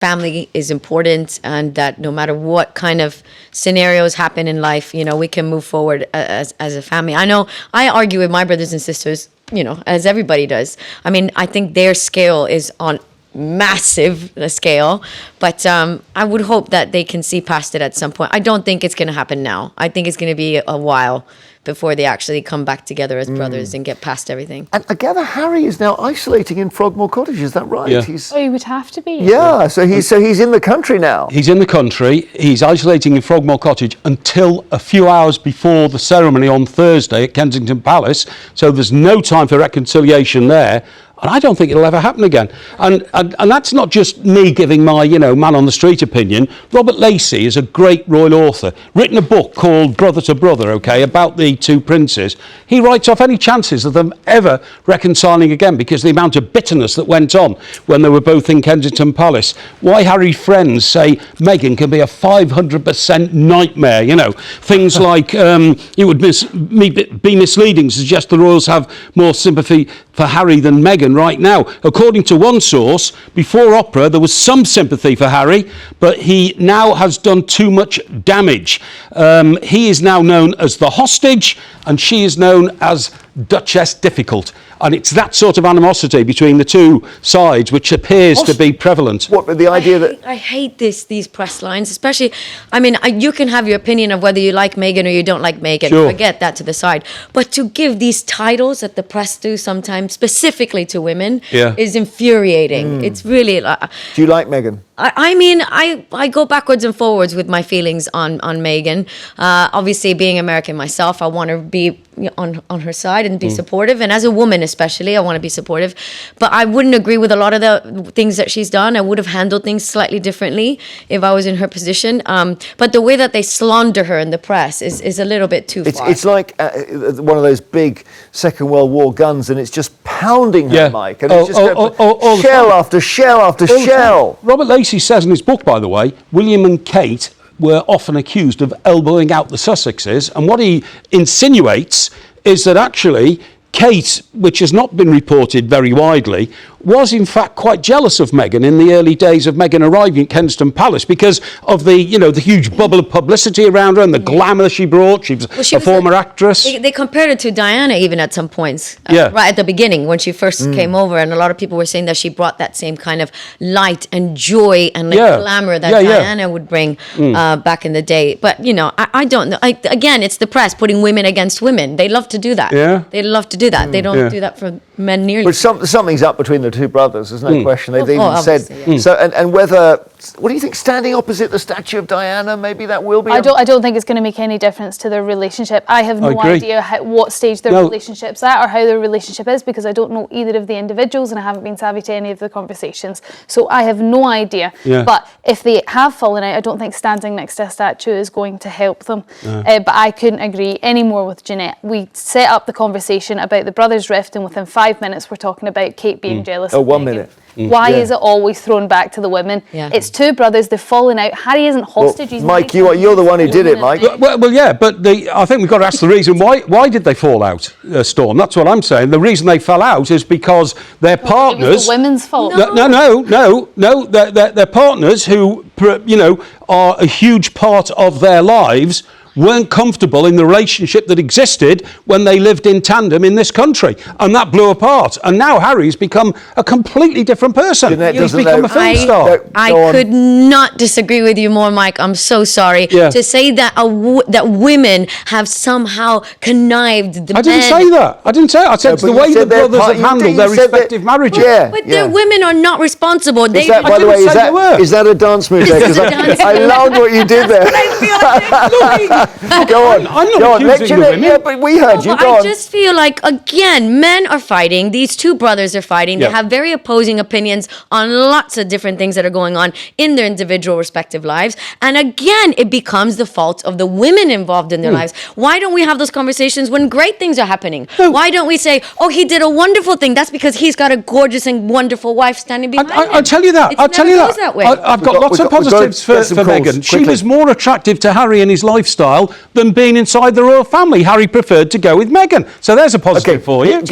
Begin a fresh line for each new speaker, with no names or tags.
family is important, and that no matter what kind of scenarios happen in life, you know, we can move forward as a family. I know I argue with my brothers and sisters, you know, as everybody does. I mean, I think their scale is on massive scale, but I would hope that they can see past it at some point. I don't think it's going to happen now. I think it's going to be a while before they actually come back together as brothers and get past everything.
And I gather Harry is now isolating in Frogmore Cottage, is that right?
Yeah.
Oh, he would have to be.
Yeah, so he's in the country now.
He's in the country. He's isolating in Frogmore Cottage until a few hours before the ceremony on Thursday at Kensington Palace. So there's no time for reconciliation there. And I don't think it'll ever happen again. And that's not just me giving my, you know, man on the street opinion. Robert Lacey is a great royal author, written a book called Brother to Brother, okay, about the two princes. He writes off any chances of them ever reconciling again because the amount of bitterness that went on when they were both in Kensington Palace. Why Harry's friends say Meghan can be a 500% nightmare, you know. Things like it would be misleading to suggest the royals have more sympathy for Harry than Meghan right now. According to one source, before opera there was some sympathy for Harry, but he now has done too much damage. He is now known as the hostage and she is known as Duchess Difficult. And it's that sort of animosity between the two sides which appears to be prevalent.
What, the idea that...
I hate these press lines, especially, I mean, you can have your opinion of whether you like Meghan or you don't like Meghan.
Sure.
Forget that to the side. But to give these titles that the press do sometimes, specifically to women, is infuriating. It's really...
Do you like Meghan?
I mean, I go backwards and forwards with my feelings on Meghan. Obviously, being American myself, I want to be on her side and be supportive. And as a woman especially, I want to be supportive. But I wouldn't agree with a lot of the things that she's done. I would have handled things slightly differently if I was in her position. But the way that they slander her in the press is a little bit too far.
It's like one of those big Second World War guns, and it's just pounding her, Mike. And it's just shell after shell after shell.
Robert Lacey says in his book, by the way, William and Kate were often accused of elbowing out the Sussexes, and what he insinuates is that actually Kate, which has not been reported very widely, was in fact quite jealous of Meghan in the early days of Meghan arriving at Kensington Palace because of the, you know, the huge bubble of publicity around her and the glamour she brought. She was a former actress.
They compared her to Diana even at some points, right at the beginning when she first came over, and a lot of people were saying that she brought that same kind of light and joy and glamour that Diana would bring back in the day. But, you know, I don't know. Again, it's the press putting women against women. They love to do that.
Yeah.
They love to do that. They don't do that for men nearly.
But something's up between the two brothers, there's no question. They've even said so. And whether, what do you think, standing opposite the statue of Diana, maybe that will be?
I don't think it's going to make any difference to their relationship. I have no idea what stage their relationship's at or how their relationship is, because I don't know either of the individuals and I haven't been savvy to any of the conversations. So I have no idea. But if they have fallen out, I don't think standing next to a statue is going to help them. But I couldn't agree any more with Janette. We set up the conversation about the brothers' rift, and within 5 minutes we're talking about Kate being jealous of
1
Meghan.
minute.
Why is it always thrown back to the women? It's two brothers, they've fallen out. Harry isn't hostage.
Well, Mike, you're the one who did it, Mike.
Well, yeah, but I think we've got to ask the reason why did they fall out, Storm? That's what I'm saying. The reason they fell out is because their partners...
It was the women's fault.
No. Their partners, who, you know, are a huge part of their lives, weren't comfortable in the relationship that existed when they lived in tandem in this country, and that blew apart. And now Harry's become a completely different person. He's become a film star.
I could not disagree with you more, Mike. I'm so sorry to say that that women have somehow connived the men.
I didn't say that. I didn't say it. I said it's the way the brothers have handled their respective marriages.
But the women are not responsible.
By the way, is that a dance move there? Because I loved what you did there. Go on.
I'm not accusing the women.
Yeah, but we heard you. Go on.
I just feel like, again, men are fighting. These two brothers are fighting. They have very opposing opinions on lots of different things that are going on in their individual respective lives. And again, it becomes the fault of the women involved in their lives. Why don't we have those conversations when great things are happening? Why don't we say, oh, he did a wonderful thing. That's because he's got a gorgeous and wonderful wife standing behind him.
I'll tell you that. I'll tell you that. I've got lots of positives for Meghan. She was more attractive to Harry and his lifestyle than being inside the royal family. Harry preferred to go with Meghan. So there's a positive for you.